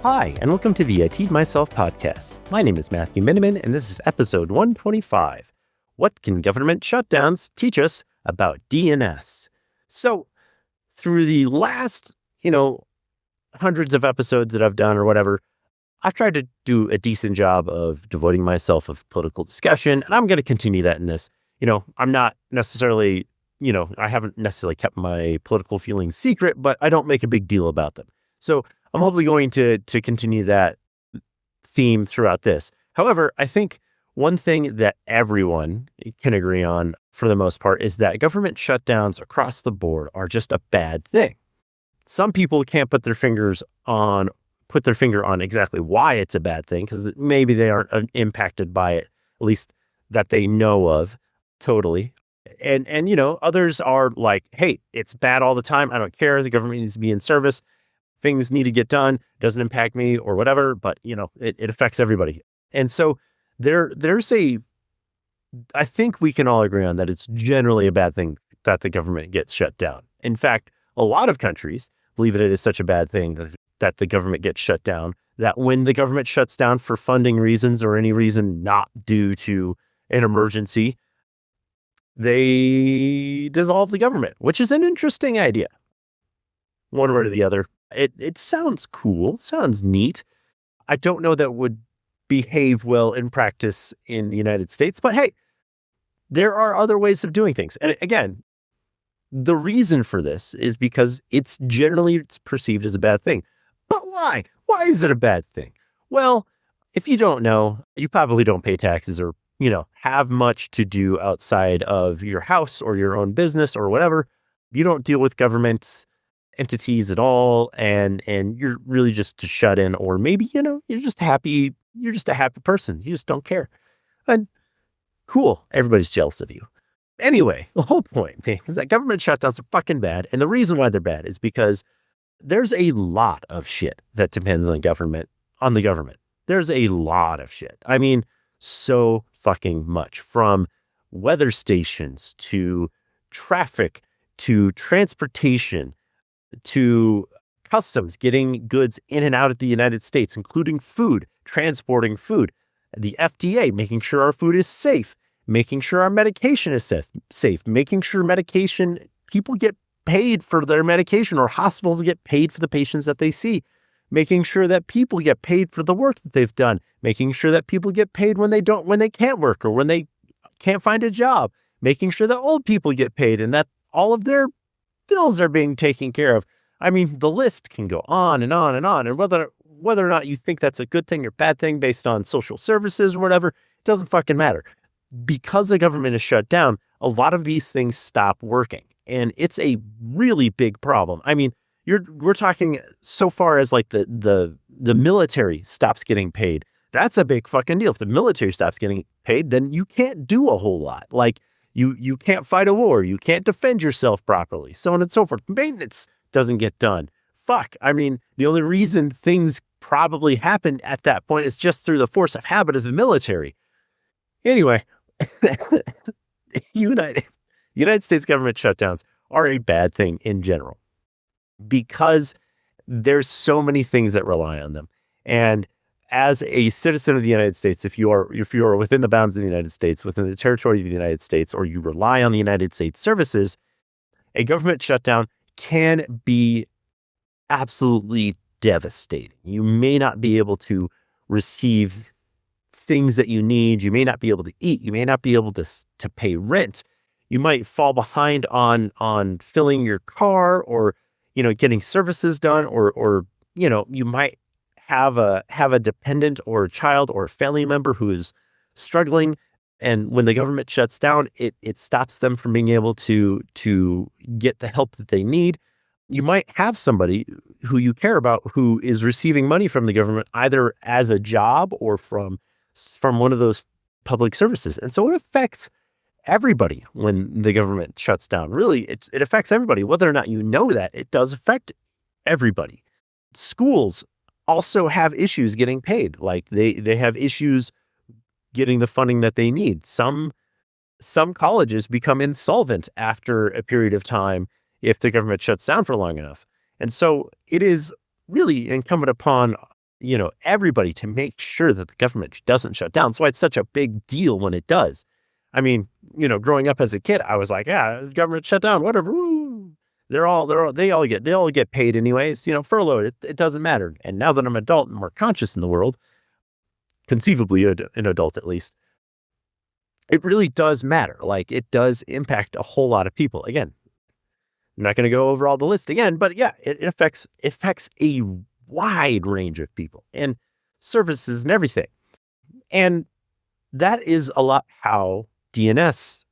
Hi, and welcome to the I Teed Myself podcast. My name is Matthew Miniman, and this is episode 125. What can government shutdowns teach us about DNS? So, through the last, hundreds of episodes that I've done or whatever, I've tried to do a decent job of devoting myself of political discussion, and I'm going to continue that in this. I'm not necessarily, I haven't necessarily kept my political feelings secret, but I don't make a big deal about them. So I'm hopefully going to continue that theme throughout this. However, I think one thing that everyone can agree on for the most part is that government shutdowns across the board are just a bad thing. Some people can't put their finger on exactly why it's a bad thing, because maybe they aren't impacted by it, at least that they know of totally. And others are like, hey, it's bad all the time. I don't care. The government needs to be in service. Things need to get done. Doesn't impact me or whatever, but it affects everybody. And so I think we can all agree on that it's generally a bad thing that the government gets shut down. In fact, a lot of countries believe it is such a bad thing that the government gets shut down, that when the government shuts down for funding reasons or any reason not due to an emergency, they dissolve the government, which is an interesting idea. One way or the other. It sounds cool, sounds neat. I don't know that would behave well in practice in the United States, but hey, there are other ways of doing things. And again, the reason for this is because it's generally perceived as a bad thing. But why? Why is it a bad thing? Well, if you don't know, you probably don't pay taxes or, have much to do outside of your house or your own business or whatever. You don't deal with government entities at all, and you're really just shut in, or maybe, you're just happy. You're just a happy person. You just don't care. And cool. Everybody's jealous of you. Anyway, the whole point is that government shutdowns are fucking bad. And the reason why they're bad is because there's a lot of shit that depends on the government. There's a lot of shit. I mean, so fucking much, from weather stations to traffic to transportation to customs, getting goods in and out of the United States, including food, transporting food, the FDA, making sure our food is safe, making sure our medication is safe, making sure people get paid for their medication, or hospitals get paid for the patients that they see, making sure that people get paid for the work that they've done, making sure that people get paid when they can't work or when they can't find a job, making sure that old people get paid and that all of their bills are being taken care of. I mean, the list can go on and on and on. And whether or not you think that's a good thing or bad thing based on social services or whatever, it doesn't fucking matter. Because the government is shut down, a lot of these things stop working. And it's a really big problem. I mean, we're talking so far as like the military stops getting paid. That's a big fucking deal. If the military stops getting paid, then you can't do a whole lot. Like, you can't fight a war. You can't defend yourself properly, so on and so forth. Maintenance doesn't get done. Fuck. I mean, the only reason things probably happen at that point is just through the force of habit of the military. Anyway, United States government shutdowns are a bad thing in general because there's so many things that rely on them. And as a citizen of the United States, if you are within the bounds of the United States, within the territory of the United States, or you rely on the United States services, a government shutdown can be absolutely devastating. You may not be able to receive things that you need. You may not be able to eat. You may not be able to pay rent. You might fall behind on filling your car, or getting services done, or you might have a dependent or a child or a family member who is struggling, and when the government shuts down, it stops them from being able to get the help that they need. You might have somebody who you care about who is receiving money from the government, either as a job or from one of those public services. And so it affects everybody when the government shuts down. Really, it affects everybody. Whether or not you know that, it does affect everybody. Schools also have issues getting paid. Like they have issues getting the funding that they need. Some colleges become insolvent after a period of time if the government shuts down for long enough. And so it is really incumbent upon everybody to make sure that the government doesn't shut down. That's why it's such a big deal when it does. I mean, growing up as a kid, I was like, yeah, government shut down, whatever. Woo. They all get paid anyways, furloughed. It doesn't matter. And now that I'm an adult and more conscious in the world, conceivably an adult at least, it really does matter. Like, it does impact a whole lot of people. Again, I'm not going to go over all the list again, but yeah, it affects a wide range of people and services and everything. And that is a lot how DNS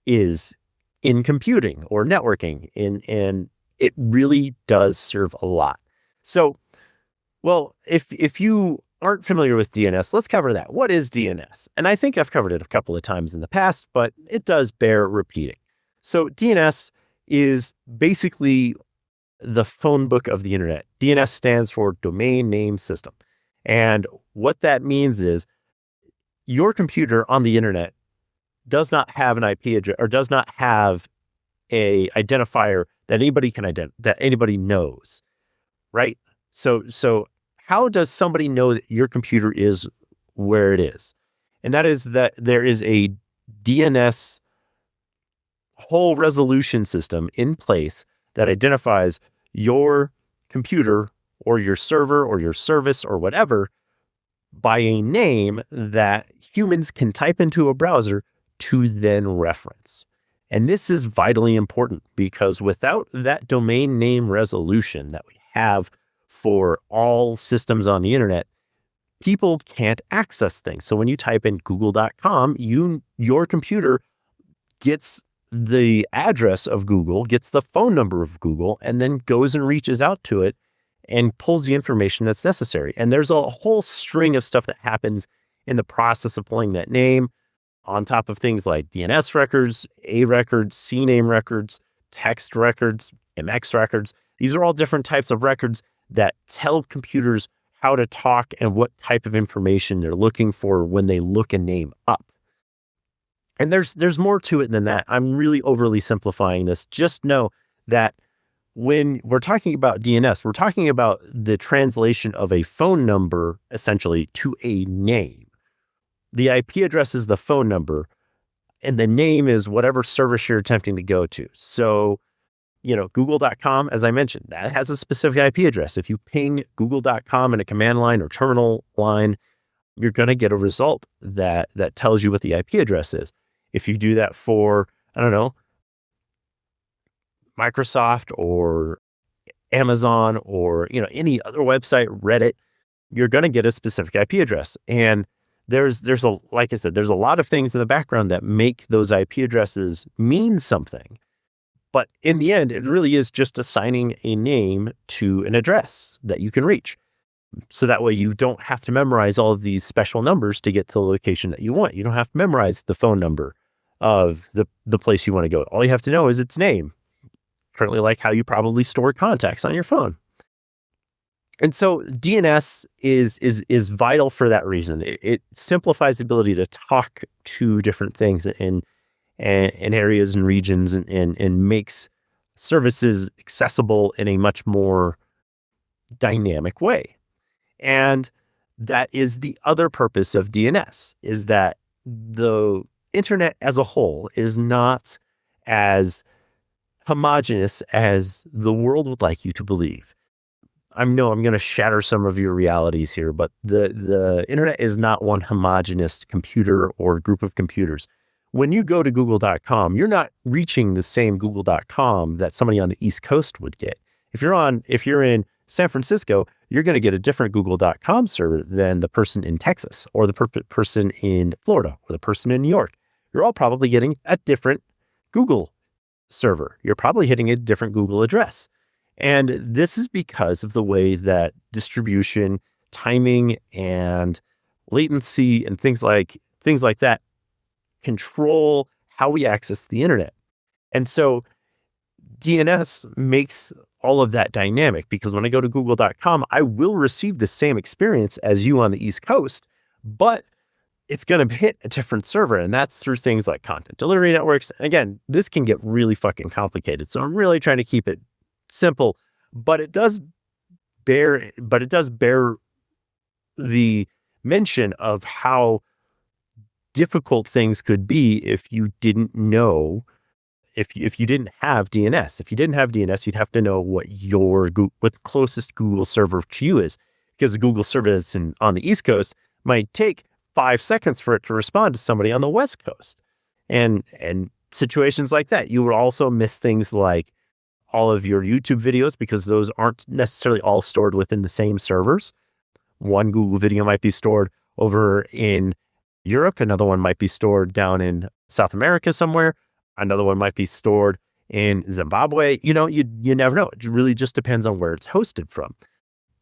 is in computing or networking, and it really does serve a lot. So, well, if you aren't familiar with DNS, let's cover that. What is DNS? And I think I've covered it a couple of times in the past, but it does bear repeating. So DNS is basically the phone book of the internet. DNS stands for Domain Name System. And what that means is your computer on the internet does not have an IP address or does not have a identifier that anybody knows, right? So how does somebody know that your computer is where it is? And that is that there is a DNS whole resolution system in place that identifies your computer or your server or your service or whatever by a name that humans can type into a browser to then reference. And this is vitally important because without that domain name resolution that we have for all systems on the internet, people can't access things. So when you type in google.com, your computer gets the address of Google, gets the phone number of Google, and then goes and reaches out to it and pulls the information that's necessary. And there's a whole string of stuff that happens in the process of pulling that name on top of things like DNS records, A records, CNAME records, text records, MX records. These are all different types of records that tell computers how to talk and what type of information they're looking for when they look a name up. And there's more to it than that. I'm really overly simplifying this. Just know that when we're talking about DNS, we're talking about the translation of a phone number essentially to a name. The IP address is the phone number, and the name is whatever service you're attempting to go to. So, google.com, as I mentioned, that has a specific IP address. If you ping google.com in a command line or terminal line, you're going to get a result that tells you what the IP address is. If you do that for, I don't know, Microsoft or Amazon or, any other website, Reddit, you're going to get a specific IP address. And like I said, there's a lot of things in the background that make those IP addresses mean something. But in the end, it really is just assigning a name to an address that you can reach. So that way you don't have to memorize all of these special numbers to get to the location that you want. You don't have to memorize the phone number of the place you want to go. All you have to know is its name. Currently, like how you probably store contacts on your phone. And so DNS is vital for that reason. It simplifies the ability to talk to different things in areas and regions and makes services accessible in a much more dynamic way. And that is the other purpose of DNS, is that the internet as a whole is not as homogeneous as the world would like you to believe. I'm going to shatter some of your realities here, but the internet is not one homogeneous computer or group of computers. When you go to google.com, you're not reaching the same google.com that somebody on the East Coast would get. If you're in San Francisco, you're going to get a different google.com server than the person in Texas or the person in Florida or the person in New York. You're all probably getting a different Google server. You're probably hitting a different Google address. And this is because of the way that distribution, timing, and latency and things like that control how we access the internet. And so DNS makes all of that dynamic because when I go to google.com, I will receive the same experience as you on the East Coast, but it's going to hit a different server. And that's through things like content delivery networks. And again, this can get really fucking complicated. So I'm really trying to keep it simple, but it does bear the mention of how difficult things could be if you didn't know, if you didn't have DNS. If you didn't have DNS, you'd have to know what what the closest Google server to you is, because the Google server that's on the East Coast might take 5 seconds for it to respond to somebody on the West Coast. And situations like that. You will also miss things like all of your YouTube videos, because those aren't necessarily all stored within the same servers. One Google video might be stored over in Europe. Another one might be stored down in South America somewhere. Another one might be stored in Zimbabwe. You never know. It really just depends on where it's hosted from.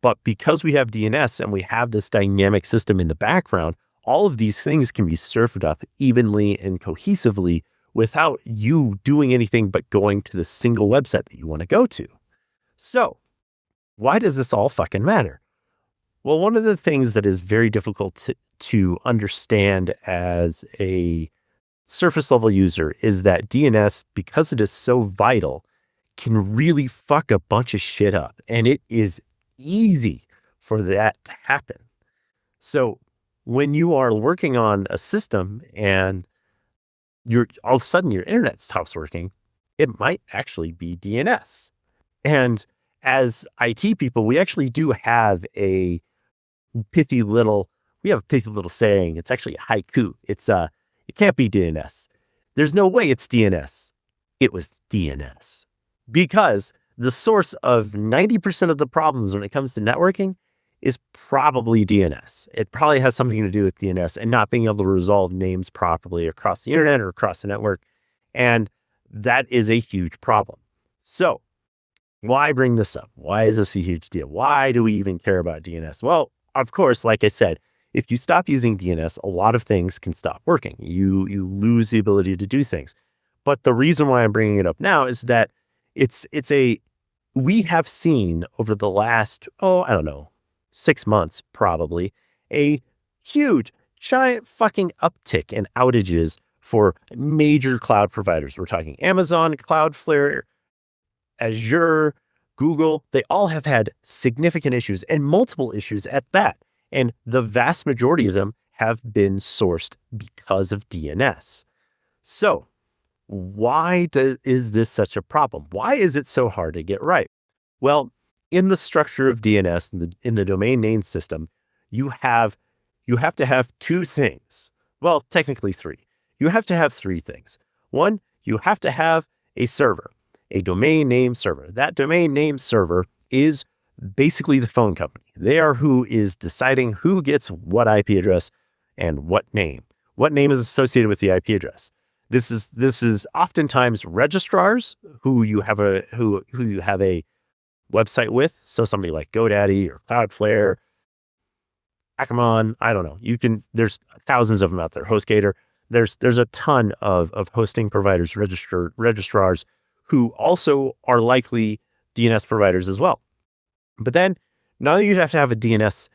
But because we have DNS and we have this dynamic system in the background, all of these things can be served up evenly and cohesively without you doing anything but going to the single website that you want to go to. So why does this all fucking matter? Well, one of the things that is very difficult to understand as a surface level user is that DNS, because it is so vital, can really fuck a bunch of shit up. And it is easy for that to happen. So when you are working on a system and all of a sudden your internet stops working, it might actually be DNS. And as IT people, we actually do have a pithy little saying. It's actually a haiku. It can't be DNS. There's no way it's DNS. It was DNS. Because the source of 90% of the problems when it comes to networking is probably DNS. It probably has something to do with DNS and not being able to resolve names properly across the internet or across the network. And that is a huge problem. So why bring this up? Why is this a huge deal? Why do we even care about DNS? Well, of course, like I said, if you stop using DNS, a lot of things can stop working. You lose the ability to do things. But the reason why I'm bringing it up now is that we have seen over the last, 6 months, probably, a huge, giant fucking uptick in outages for major cloud providers. We're talking Amazon, Cloudflare, Azure, Google. They all have had significant issues, and multiple issues at that. And the vast majority of them have been sourced because of DNS. So why is this such a problem? Why is it so hard to get right? Well, in the structure of DNS, in the domain name system, you have to have two things. Well, technically three. You have to have three things. One, you have to have a server, a domain name server. That domain name server is basically the phone company. They are who is deciding who gets what IP address and what name. What name is associated with the IP address. This is oftentimes registrars who you have a website with. So somebody like GoDaddy or Cloudflare, Akamon, I don't know. There's thousands of them out there. HostGator. There's a ton of hosting providers, registrars who also are likely DNS providers as well. But then now you have to have a DNS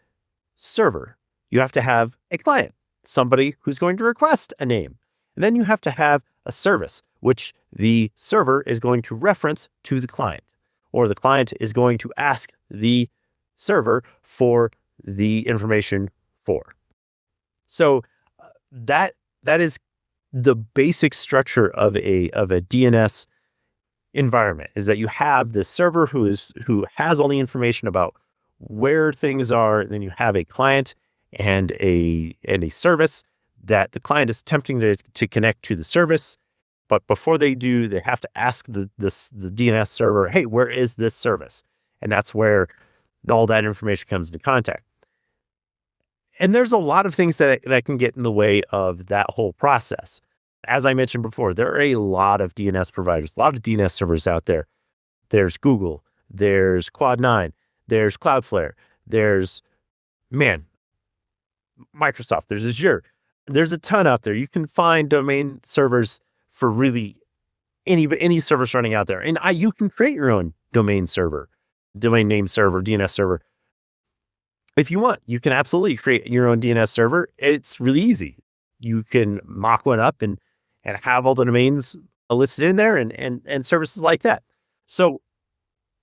server. You have to have a client, somebody who's going to request a name. And then you have to have a service, which the server is going to reference to the client, or the client is going to ask the server for the information for. So that is the basic structure of a DNS environment, is that you have the server who has all the information about where things are. Then you have a client and a service that the client is attempting to connect to the service. But before they do, they have to ask the DNS server, hey, where is this service? And that's where all that information comes into contact. And there's a lot of things that can get in the way of that whole process. As I mentioned before, there are a lot of DNS providers, a lot of DNS servers out there. There's Google, there's Quad9, there's Cloudflare, there's, Microsoft, there's Azure. There's a ton out there. You can find domain servers for really any service running out there. And you can create your own domain name server, DNS server. If you want, you can absolutely create your own DNS server. It's really easy. You can mock one up and have all the domains listed in there and services like that. So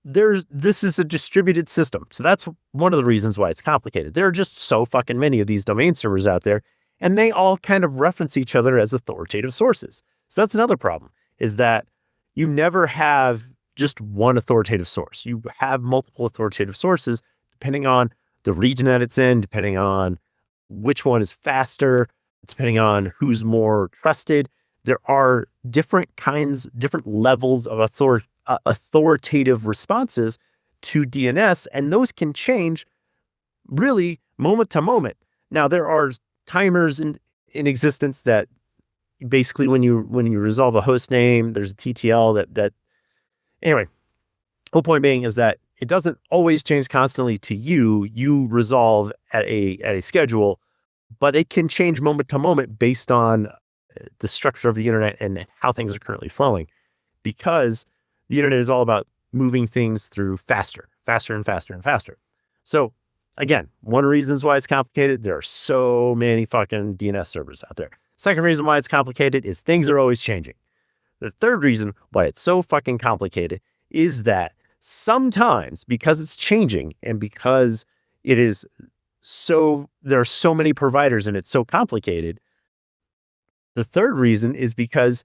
this is a distributed system. So that's one of the reasons why it's complicated. There are just so fucking many of these domain servers out there, and they all kind of reference each other as authoritative sources. So that's another problem, is that you never have just one authoritative source. You have multiple authoritative sources depending on the region that it's in, depending on which one is faster, depending on who's more trusted. There are different levels of authoritative responses to DNS, and those can change really moment to moment. Now, there are timers in existence that basically when you resolve a host name, there's a TTL that anyway, whole point being is that it doesn't always change constantly to you. You resolve at a schedule, but it can change moment to moment based on the structure of the internet and how things are currently flowing, because the internet is all about moving things through faster and faster and faster. So again, one of the reasons why it's complicated, there are so many fucking DNS servers out there. Second reason why it's complicated is things are always changing. The third reason why it's so fucking complicated is that sometimes, because it's changing and because it is there are so many providers and it's so complicated, the third reason is because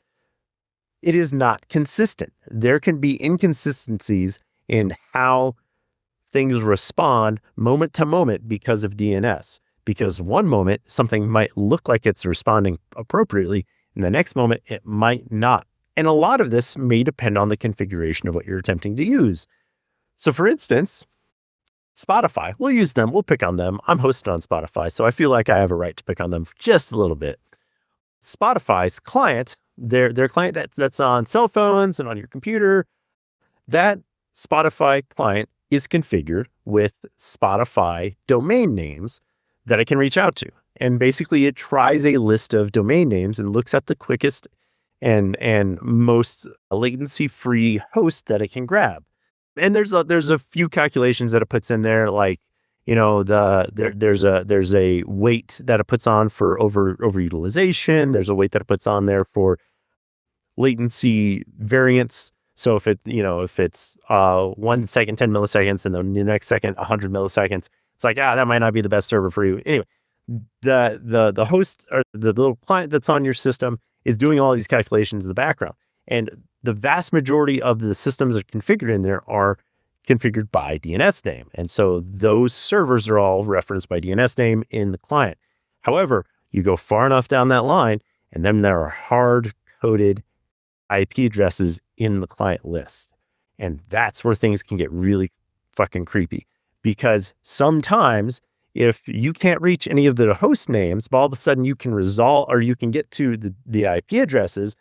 it is not consistent. There can be inconsistencies in how things respond moment to moment because of DNS. Because one moment, something might look like it's responding appropriately, and the next moment, it might not. And a lot of this may depend on the configuration of what you're attempting to use. So for instance, Spotify, we'll use them, we'll pick on them. I'm hosted on Spotify, so I feel like I have a right to pick on them for just a little bit. Spotify's client, their client that's on cell phones and on your computer, that Spotify client is configured with Spotify domain names that I can reach out to. And basically it tries a list of domain names and looks at the quickest and most latency-free host that it can grab. And there's a few calculations that it puts in there, like, you know, there's a weight that it puts on for overutilization. There's a weight that it puts on there for latency variance. So if it's 1 second, 10 milliseconds, and then the next second, 100 milliseconds, it's like, that might not be the best server for you. Anyway, the host or the little client that's on your system is doing all these calculations in the background. And the vast majority of the systems that are configured in there are configured by DNS name. And so those servers are all referenced by DNS name in the client. However, you go far enough down that line, and then there are hard-coded IP addresses in the client list. And that's where things can get really fucking creepy. Because sometimes if you can't reach any of the host names, but all of a sudden you can resolve or you can get to the IP addresses,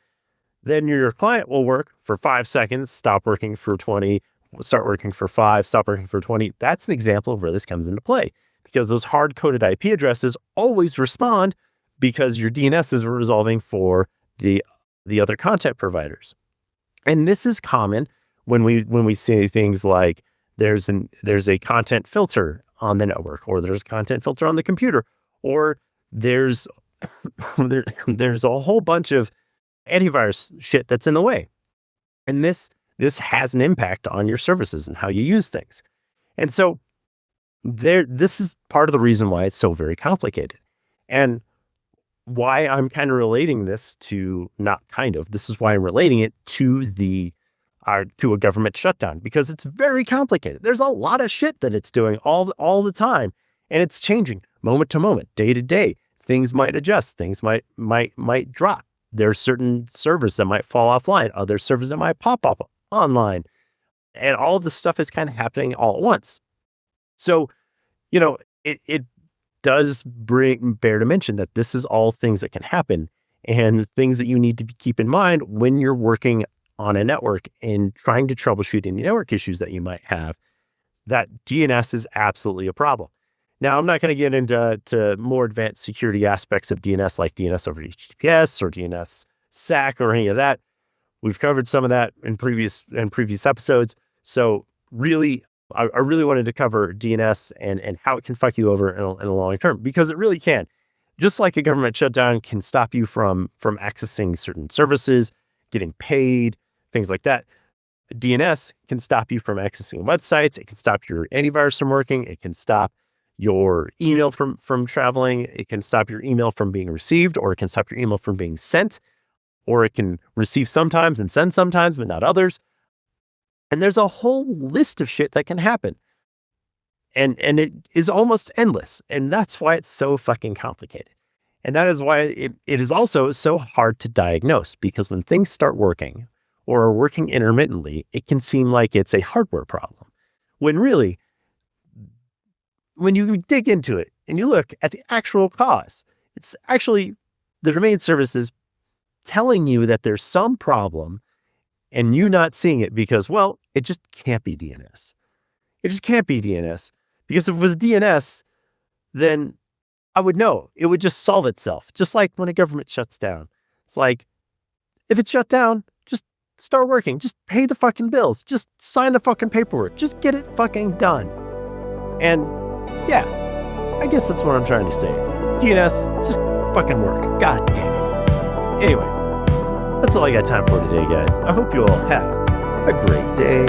then your client will work for 5 seconds, stop working for 20, start working for 5, stop working for 20. That's an example of where this comes into play, because those hard-coded IP addresses always respond because your DNS is resolving for the other content providers. And this is common when we say things like there's a content filter on the network, or there's a content filter on the computer, or there's a whole bunch of antivirus shit that's in the way. And this has an impact on your services and how you use things. And so this is part of the reason why it's so very complicated. And why I'm kind of relating this to, this is why I'm relating it to to a government shutdown, because it's very complicated. There's a lot of shit that it's doing all the time, and it's changing moment to moment, day to day. Things might adjust, things might drop. There's certain servers that might fall offline, other servers that might pop up online, and all of this stuff is kind of happening all at once. So, it does bear to mention that this is all things that can happen, and things that you need to keep in mind when you're working on a network and trying to troubleshoot any network issues that you might have, that DNS is absolutely a problem. Now, I'm not going to get into more advanced security aspects of DNS, like DNS over HTTPS or DNS SAC or any of that. We've covered some of that in previous episodes. So really, I really wanted to cover DNS and how it can fuck you over in the long term, because it really can. Just like a government shutdown can stop you from accessing certain services, getting paid, things like that. DNS can stop you from accessing websites. It can stop your antivirus from working. It can stop your email from traveling. It can stop your email from being received, or it can stop your email from being sent, or it can receive sometimes and send sometimes, but not others. And there's a whole list of shit that can happen. And it is almost endless. And that's why it's so fucking complicated. And that is why it is also so hard to diagnose, because when things start working or are working intermittently, it can seem like it's a hardware problem. When really, when you dig into it and you look at the actual cause, it's actually the domain services telling you that there's some problem and you not seeing it because, well, it just can't be DNS. It just can't be DNS, because if it was DNS, then I would know. It would just solve itself. Just like when a government shuts down. It's like, if it shut down, just start working. Just pay the fucking bills. Just sign the fucking paperwork. Just get it fucking done. And yeah, I guess that's what I'm trying to say. DNS, just fucking work. God damn it. Anyway, that's all I got time for today, guys. I hope you all have a great day.